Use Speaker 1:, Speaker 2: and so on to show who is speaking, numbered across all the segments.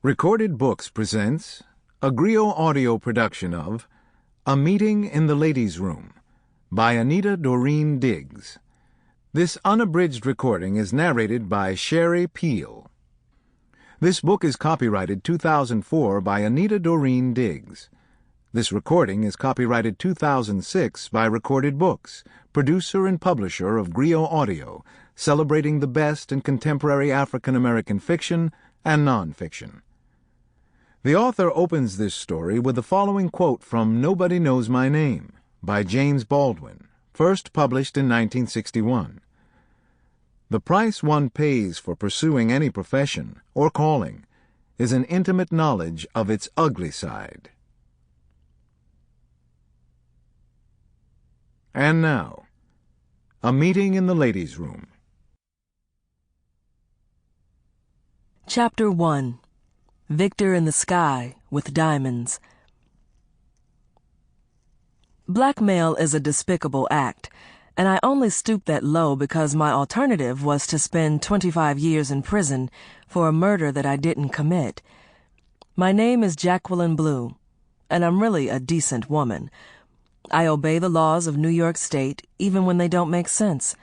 Speaker 1: Recorded Books presents a Griot audio production of A Meeting in the Ladies' Room by Anita Doreen Diggs. This unabridged recording is narrated by Shari, Peele. This book is copyrighted 2004 by Anita Doreen Diggs. This recording is copyrighted 2006 by Recorded Books, producer and publisher of Griot Audio, celebrating the best in contemporary African American fiction and nonfiction. The author opens this story with the following quote from Nobody Knows My Name by James Baldwin, first published in 1961. The price one pays for pursuing any profession or calling is an intimate knowledge of its ugly side. And now, A Meeting in the Ladies' Room.
Speaker 2: Chapter 1. Victor in the Sky with Diamonds. Blackmail is a despicable act, and I only stooped that low because my alternative was to spend 25 years in prison for a murder that I didn't commit. My name is Jacqueline Blue, and I'm really a decent woman. I obey the laws of New York State even when they don't make sense.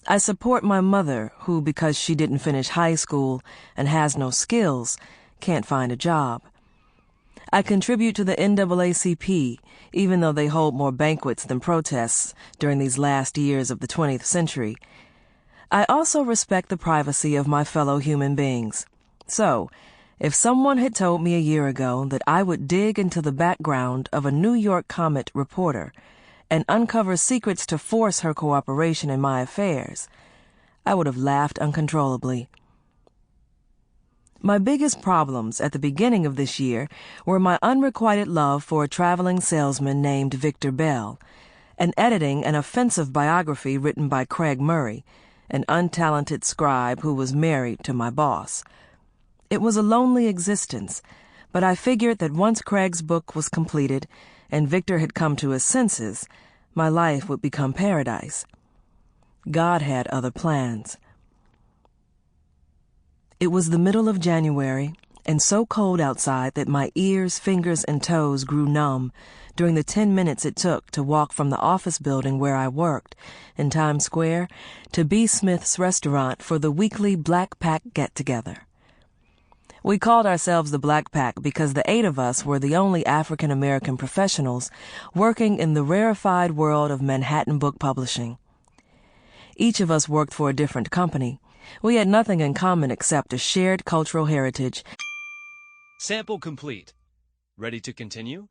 Speaker 2: I support my mother, who, because she didn't finish high school and has no skills, can't find a job. I contribute to the NAACP, even though they hold more banquets than protests during these last years of the 20th century. I also respect the privacy of my fellow human beings. So, if someone had told me a year ago that I would dig into the background of a New York Comet reporter and uncover secrets to force her cooperation in my affairs, I would have laughed uncontrollably. My biggest problems at the beginning of this year were my unrequited love for a traveling salesman named Victor Bell, and editing an offensive biography written by Craig Murray, an untalented scribe who was married to my boss. It was a lonely existence, but I figured that once Craig's book was completed and Victor had come to his senses, my life would become paradise. God had other plans. It was the middle of January, and so cold outside that my ears, fingers, and toes grew numb during the 10 minutes it took to walk from the office building where I worked, in Times Square, to B. Smith's restaurant for the weekly Black Pack get-together. We called ourselves the Black Pack because the 8 of us were the only African-American professionals working in the rarefied world of Manhattan book publishing. Each of us worked for a different company. We had nothing in common except a shared cultural heritage.
Speaker 3: Sample complete. Ready to continue?